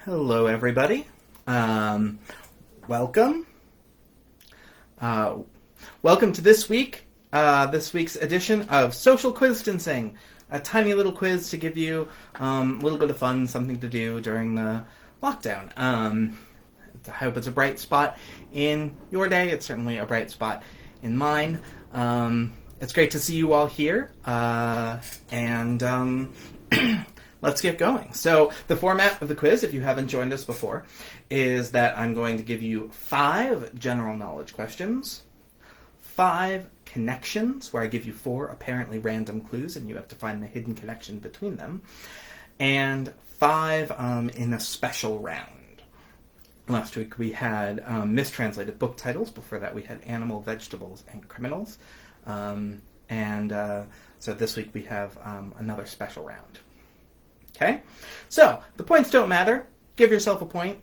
Hello, everybody. Welcome. Welcome to this week's edition of Social Quiztancing, a tiny little quiz to give you a little bit of fun, something to do during the lockdown. I hope it's a bright spot in your day. It's certainly a bright spot in mine. It's great to see you all here, and let's get going. So the format of the quiz, if you haven't joined us before, is that I'm going to give you 5 general knowledge questions, 5 connections, where I give you 4 apparently random clues, and you have to find the hidden connection between them, and 5 in a special round. Last week we had mistranslated book titles. Before that we had animal, vegetables, and criminals. So this week we have another special round. Okay? So, the points don't matter. Give yourself a point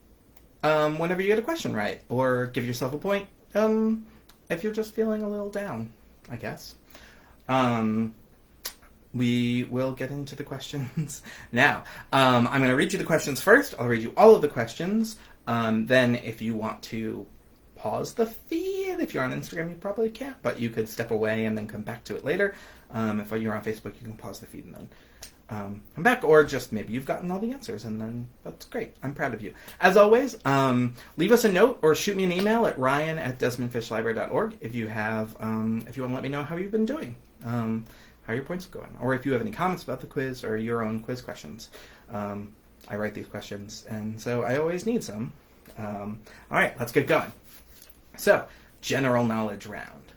whenever you get a question right. Or give yourself a point if you're just feeling a little down, I guess. We will get into the questions now. I'm going to read you the questions first. I'll read you all of the questions. Then if you want to pause the feed, if you're on Instagram, you probably can't, but you could step away and then come back to it later. If you're on Facebook, you can pause the feed and then come back, or just maybe you've gotten all the answers, and then that's great. I'm proud of you. As always, leave us a note or shoot me an email at ryan@desmondfishlibrary.org if you have, if you want to let me know how you've been doing, how your points are going, or if you have any comments about the quiz or your own quiz questions. I write these questions, and so I always need some. All right, let's get going. So, general knowledge round.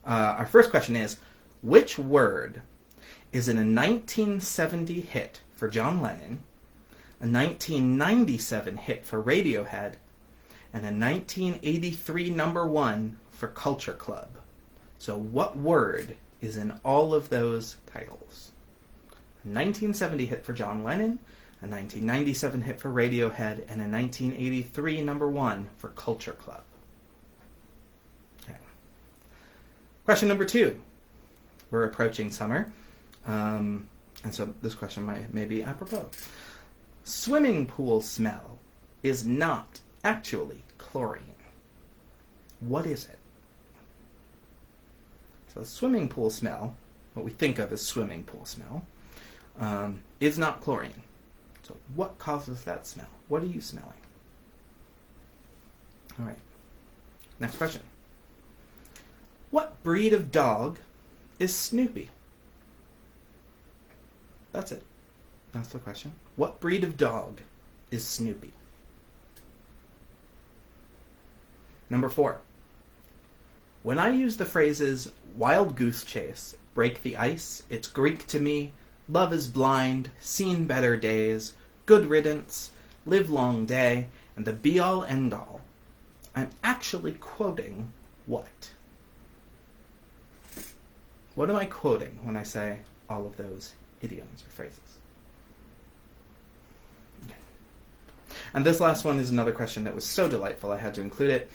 Our first question is, which word is in a 1970 hit for John Lennon, a 1997 hit for Radiohead, and a 1983 #1 for Culture Club? So what word is in all of those titles? A 1970 hit for John Lennon, a 1997 hit for Radiohead, and a 1983 #1 for Culture Club. Okay. Question number 2. We're approaching summer. And so this question may be apropos. Swimming pool smell is not actually chlorine. What is it? So swimming pool smell, what we think of as swimming pool smell, is not chlorine. So what causes that smell? What are you smelling? All right. Next question. What breed of dog is Snoopy? That's it. That's the question. What breed of dog is Snoopy? Number 4. When I use the phrases wild goose chase, break the ice, it's Greek to me, love is blind, seen better days, good riddance, live long day, and the be-all end-all, I'm actually quoting what? What am I quoting when I say all of those idioms or phrases? Okay. And this last one is another question that was so delightful I had to include it.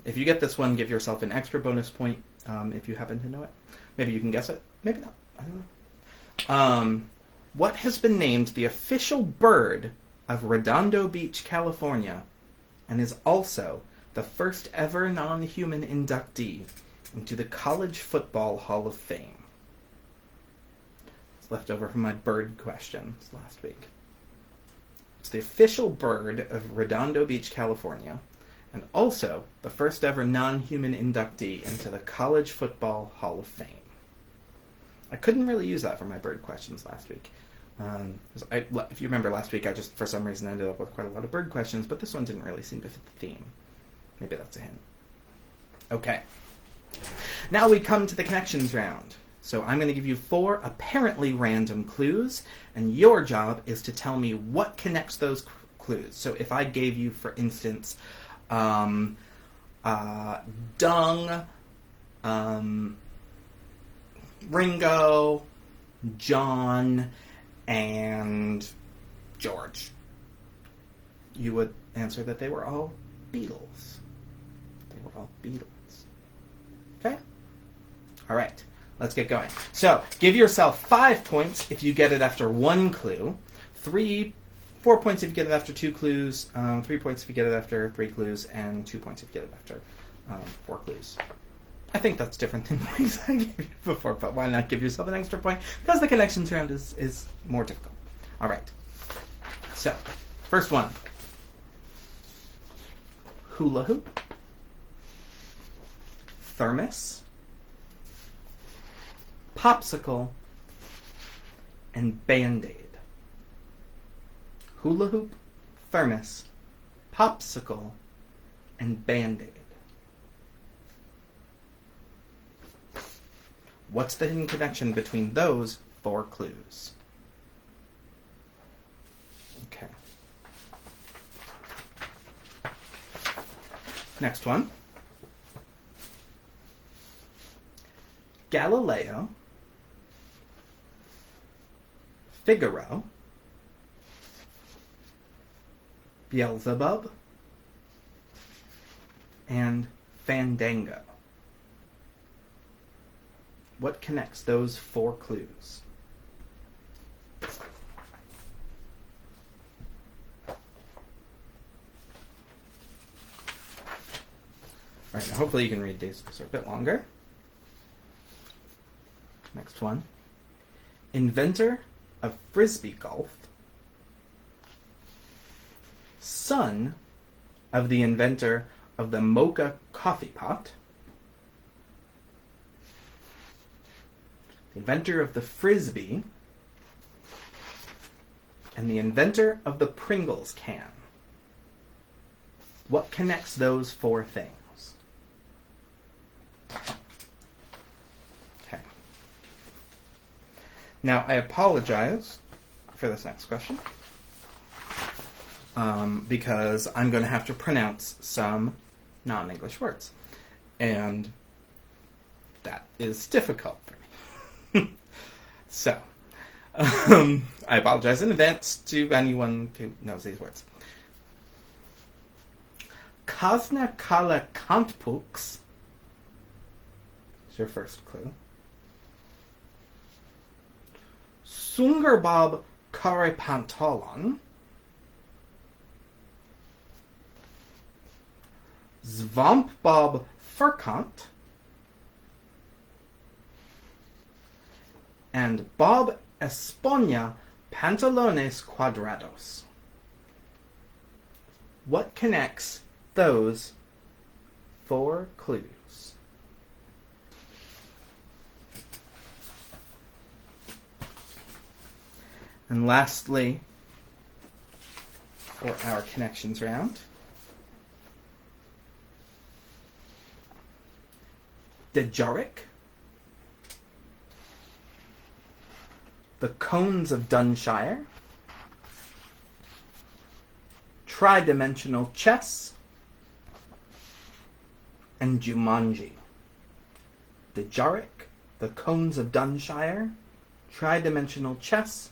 If you get this one, give yourself an extra bonus point if you happen to know it. Maybe you can guess it. Maybe not. I don't know. What has been named the official bird of Redondo Beach, California, and is also the first ever non-human inductee into the College Football Hall of Fame? It's left over from my bird questions last week. It's the official bird of Redondo Beach, California, and also the first ever non-human inductee into the College Football Hall of Fame. I couldn't really use that for my bird questions last week. If you remember last week, I just, for some reason, ended up with quite a lot of bird questions, but this one didn't really seem to fit the theme. Maybe that's a hint. Okay. Now we come to the connections round. So I'm going to give you 4 apparently random clues, and your job is to tell me what connects those clues. So if I gave you, for instance, dung, Ringo, John, and George, you would answer that they were all Beatles. They were all Beatles. Okay? All right. Let's get going. So, give yourself 5 points if you get it after 1 clue, 3 4 points if you get it after 2 clues, 3 points if you get it after 3 clues, and 2 points if you get it after 4 clues. I think that's different than what I gave you before, but why not give yourself an extra point? Because the connections round is more difficult. All right. So, first one. Hula hoop, thermos, popsicle, and Band-Aid. Hula hoop, thermos, popsicle, and Band-Aid. What's the hidden connection between those 4 clues? Okay. Next one. Galileo, Figaro, Beelzebub, and Fandango. What connects those 4 clues? All right, now hopefully you can read these because they're a bit longer. Next one. Inventor of Frisbee golf. Son of the inventor of the mocha coffee pot. The inventor of the Frisbee. And the inventor of the Pringles can. What connects those 4 things? Okay. Now, I apologize for this next question because I'm going to have to pronounce some non-English words. And that is difficult for me. So, I apologize in advance to anyone who knows these words. Kazna Kala Kantpux is your first clue. Sungarbob Kare Pantalon. Zvampbob Furkant. And Bob Esponia Pantalones Cuadrados. What connects those 4 clues? And lastly, for our connections round, Dejoric, the Cones of Dunshire, Tridimensional Chess, and Jumanji. Dejoric, the Cones of Dunshire, Tridimensional Chess,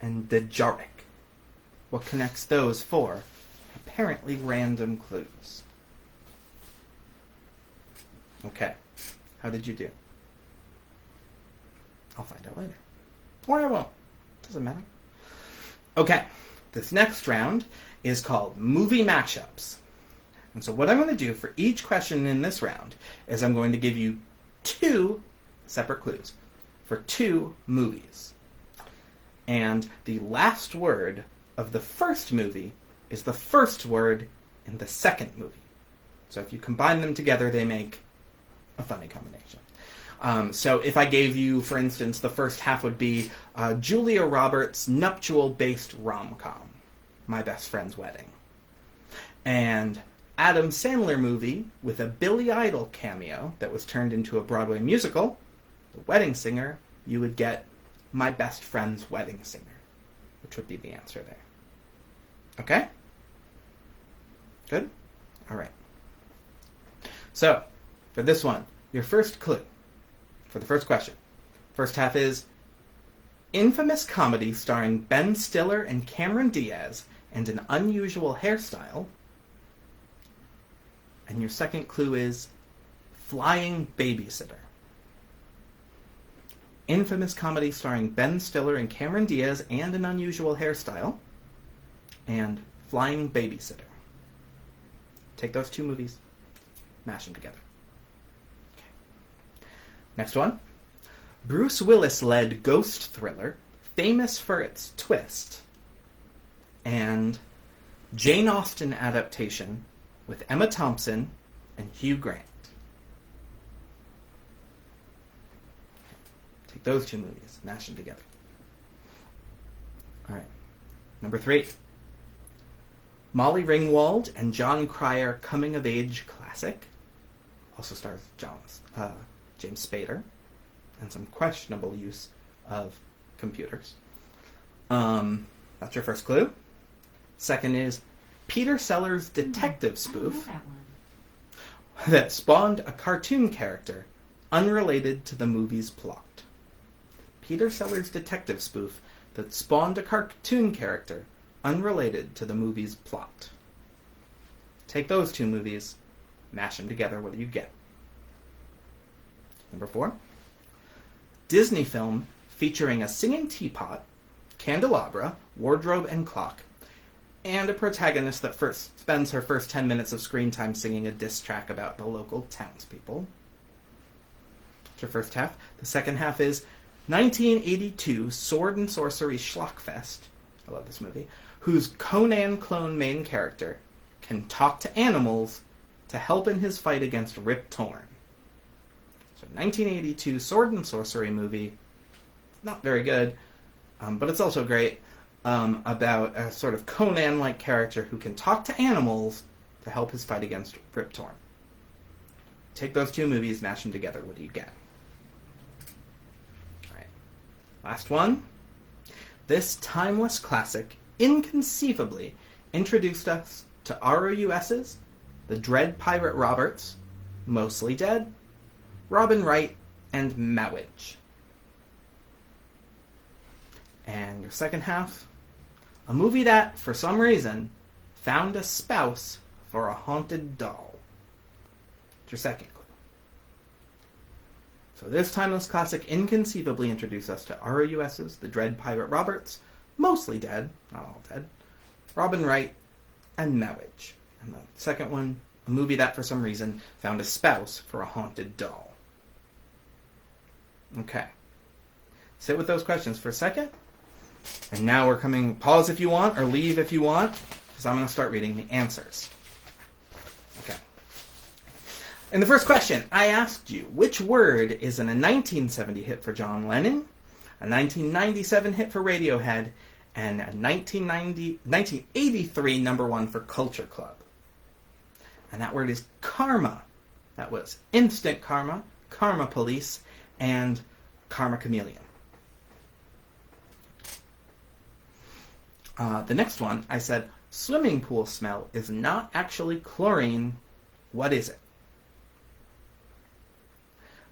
and Dejoric. What connects those 4 apparently random clues? Okay. How did you do? I'll find out later. Or I won't. Doesn't matter. Okay. This next round is called Movie Mashups. And so what I'm going to do for each question in this round is I'm going to give you 2 separate clues for 2 movies. And the last word of the first movie is the first word in the second movie. So if you combine them together, they make a funny combination. So if I gave you, for instance, the first half would be Julia Roberts' nuptial-based rom-com, My Best Friend's Wedding. And Adam Sandler movie with a Billy Idol cameo that was turned into a Broadway musical, The Wedding Singer, you would get My Best Friend's Wedding Singer, which would be the answer there. Okay? Good? All right. So, for this one, your first clue for the first question. First half is infamous comedy starring Ben Stiller and Cameron Diaz and an unusual hairstyle. And your second clue is flying babysitter. Infamous comedy starring Ben Stiller and Cameron Diaz and an unusual hairstyle. and Flying Babysitter. Take those two movies, mash them together. Okay. Next one. Bruce Willis-led ghost thriller, famous for its twist, and Jane Austen adaptation with Emma Thompson and Hugh Grant. Take those two movies, mash them together. All right. Number 3. Molly Ringwald and John Cryer coming-of-age classic. Also stars James Spader and some questionable use of computers. That's your first clue. Second is Peter Sellers' detective spoof that spawned a cartoon character unrelated to the movie's plot. Peter Sellers' detective spoof that spawned a cartoon character unrelated to the movie's plot. Take those two movies, mash them together, what do you get? Number 4. Disney film featuring a singing teapot, candelabra, wardrobe and clock, and a protagonist that first spends her first 10 minutes of screen time singing a diss track about the local townspeople. That's your first half. The second half is 1982 sword and sorcery schlockfest, I love this movie, whose Conan clone main character can talk to animals to help in his fight against Rip Torn. So 1982 sword and sorcery movie, not very good, but it's also great, about a sort of Conan-like character who can talk to animals to help his fight against Rip Torn. Take those two movies, mash them together, what do you get? All right, last one. This timeless classic inconceivably introduced us to ROUS's The Dread Pirate Roberts, Mostly Dead, Robin Wright, and Mowage. And your second half, a movie that, for some reason, found a spouse for a haunted doll. It's your second clue. So this timeless classic inconceivably introduced us to ROUS's The Dread Pirate Roberts, Mostly Dead, not all dead, Robin Wright, and Mowage. And the second one, a movie that, for some reason, found a spouse for a haunted doll. Okay. Sit with those questions for a second. And now we're coming, pause if you want, or leave if you want, because I'm going to start reading the answers. Okay. In the first question, I asked you, which word is in a 1970 hit for John Lennon, a 1997 hit for Radiohead, and a 1983 #1 for Culture Club? And that word is karma. That was Instant Karma, Karma Police, and Karma Chameleon. The next one, I said, swimming pool smell is not actually chlorine. What is it?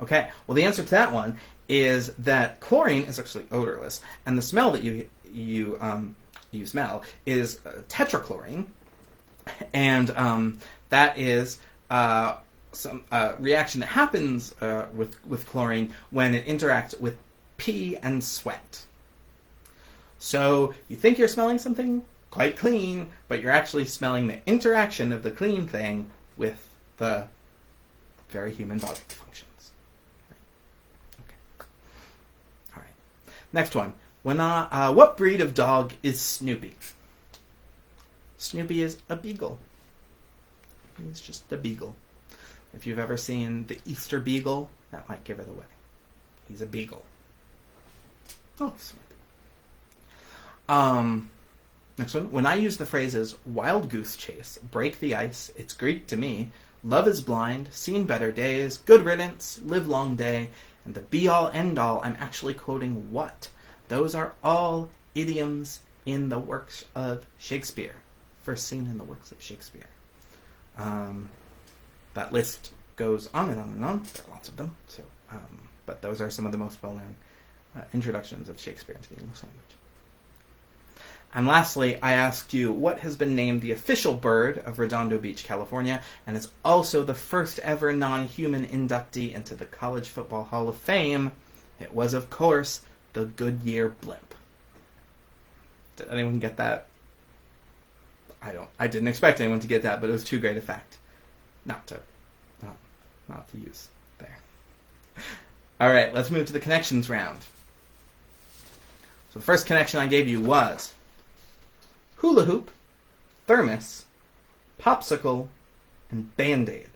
Okay, well, the answer to that one is that chlorine is actually odorless, and the smell that you smell is tetrachlorine, and that is some reaction that happens with chlorine when it interacts with pee and sweat. So you think you're smelling something quite clean, but you're actually smelling the interaction of the clean thing with the very human body functions. Okay. All right. Next one. What breed of dog is Snoopy? Snoopy is a beagle. He's just a beagle. If you've ever seen the Easter Beagle, that might give it away. He's a beagle. Oh, Snoopy. Next one. When I use the phrases wild goose chase, break the ice, it's Greek to me, love is blind, seen better days, good riddance, live long day, and the be-all end-all, I'm actually quoting what? Those are all idioms in the works of Shakespeare. First seen in the works of Shakespeare. That list goes on and on and on. There are lots of them. So, but those are some of the most well-known introductions of Shakespeare into the English language. And lastly, I asked you what has been named the official bird of Redondo Beach, California, and is also the first ever non-human inductee into the College Football Hall of Fame. It was, of course, the Goodyear blimp. Did anyone get that? I didn't expect anyone to get that, but it was too great a fact not to use there. All right, let's move to the connections round. So the first connection I gave you was hula hoop, thermos, popsicle, and Band-Aid.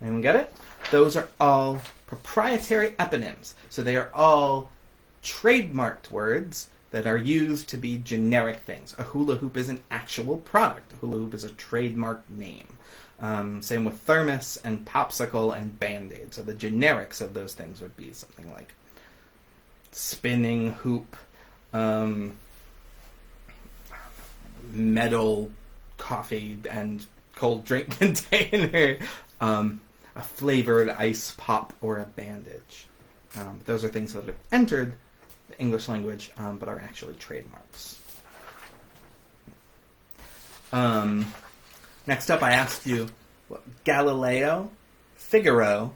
Anyone get it? Those are all proprietary eponyms. So they are all trademarked words that are used to be generic things. A hula hoop is an actual product. A hula hoop is a trademark name. Same with thermos and popsicle and Band-Aid. So the generics of those things would be something like spinning hoop, metal coffee and cold drink container, a flavored ice pop, or a bandage. Those are things that have entered the English language, but are actually trademarks. Next up, I asked you what Galileo, Figaro,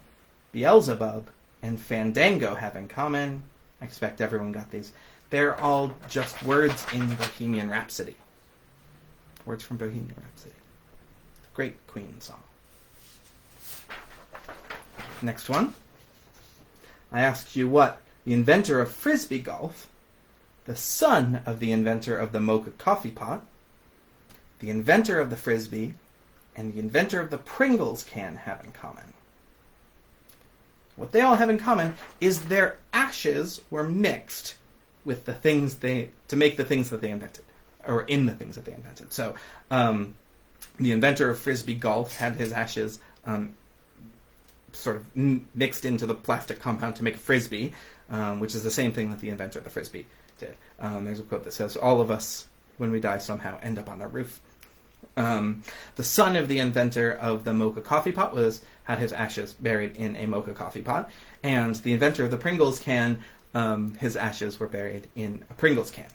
Beelzebub, and Fandango have in common. I expect everyone got these. They're all just words in Bohemian Rhapsody. Words from Bohemian Rhapsody. Great Queen song. Next one. I asked you what the inventor of Frisbee golf, the son of the inventor of the mocha coffee pot, the inventor of the Frisbee, and the inventor of the Pringles can have in common. What they all have in common is their ashes were mixed with the things to make the things that they invented, or in the things that they invented. So, the inventor of Frisbee golf had his ashes sort of mixed into the plastic compound to make a Frisbee, which is the same thing that the inventor of the Frisbee did. There's a quote that says, all of us, when we die, somehow end up on a roof. The son of the inventor of the mocha coffee pot had his ashes buried in a mocha coffee pot, and the inventor of the Pringles can, his ashes were buried in a Pringles can.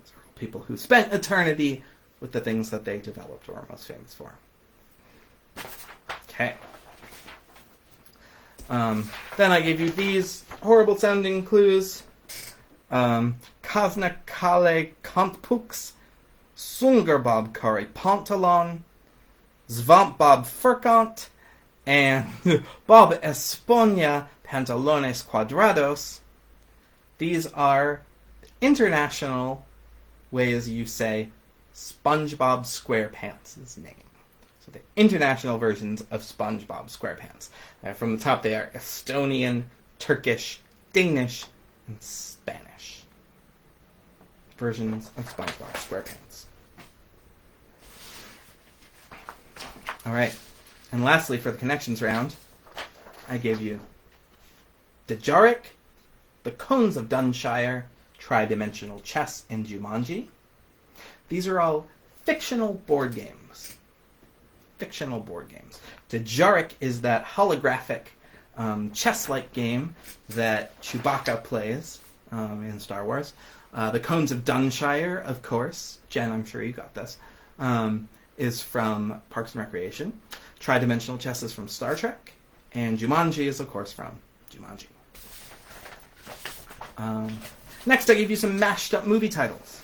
These are people who spent eternity with the things that they developed or are most famous for. Okay. Then I gave you these horrible sounding clues. Kazna Kale Kampux, Sungerbob Kari Pantalon, Zvampbob Furkant, and Bob Esponia Pantalones Cuadrados. These are international ways you say SpongeBob SquarePants' name. So the international versions of SpongeBob SquarePants. From the top, they are Estonian, Turkish, Danish, and Spanish versions of SpongeBob SquarePants. All right. And lastly, for the connections round, I gave you Dejaric, The Cones of Dunshire, Tridimensional Chess, and Jumanji. These are all fictional board games. Fictional board games. Dejaric is that holographic chess-like game that Chewbacca plays in Star Wars. The Cones of Dunshire, of course, Jen, I'm sure you got this, is from Parks and Recreation. Tridimensional Chess is from Star Trek. And Jumanji is, of course, from Jumanji. Next, I gave you some mashed up movie titles.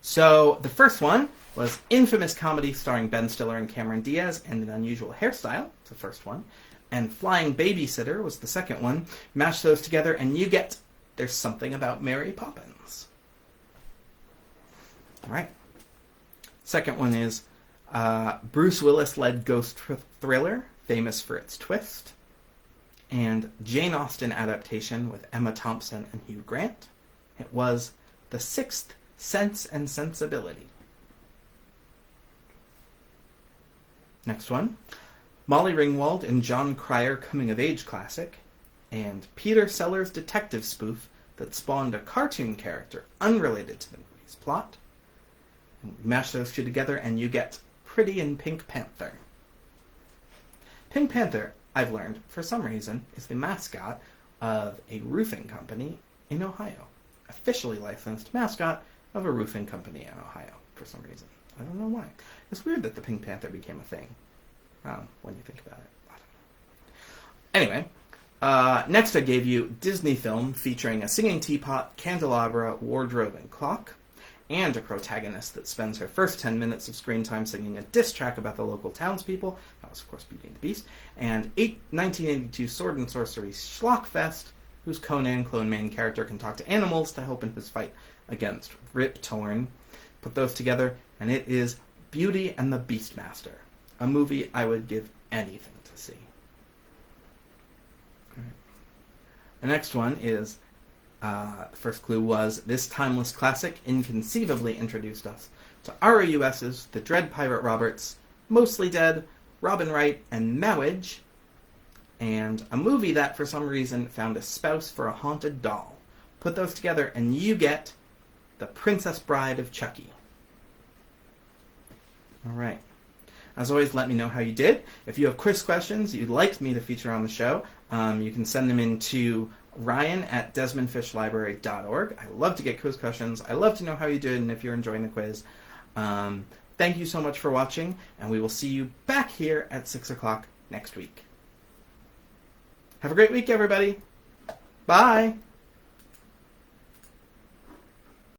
So, the first one was infamous comedy starring Ben Stiller and Cameron Diaz and an unusual hairstyle. It's the first one. And Flying Babysitter was the second one. Mash those together and you get There's Something About Mary Poppins. All right. Second one is Bruce Willis-led ghost thriller, famous for its twist. And Jane Austen adaptation with Emma Thompson and Hugh Grant. It was The Sixth Sense and Sensibility. Next one, Molly Ringwald and John Cryer coming-of-age classic, and Peter Sellers detective spoof that spawned a cartoon character unrelated to the movie's plot. And mash those two together and you get Pretty in Pink Panther. Pink Panther, I've learned, for some reason, is the mascot of a roofing company in Ohio. Officially licensed mascot of a roofing company in Ohio, for some reason. I don't know why. It's weird that the Pink Panther became a thing, when you think about it. I don't know. Anyway, next I gave you Disney film featuring a singing teapot, candelabra, wardrobe, and clock, and a protagonist that spends her first 10 minutes of screen time singing a diss track about the local townspeople. That was, of course, Beauty and the Beast. And 1982 sword and sorcery schlockfest, whose Conan clone main character can talk to animals to help in his fight against Rip Torn. Put those together, and it is Beauty and the Beastmaster, a movie I would give anything to see. The next one is, first clue was, this timeless classic inconceivably introduced us to ROUS's The Dread Pirate Roberts, Mostly Dead, Robin Wright, and Mowage, and a movie that, for some reason, found a spouse for a haunted doll. Put those together, and you get The Princess Bride of Chucky. Alright. As always, let me know how you did. If you have quiz questions you'd like me to feature on the show, you can send them in to Ryan@DesmondFishLibrary.org. I love to get quiz questions. I love to know how you did and if you're enjoying the quiz. Thank you so much for watching, and we will see you back here at 6 o'clock next week. Have a great week, everybody. Bye.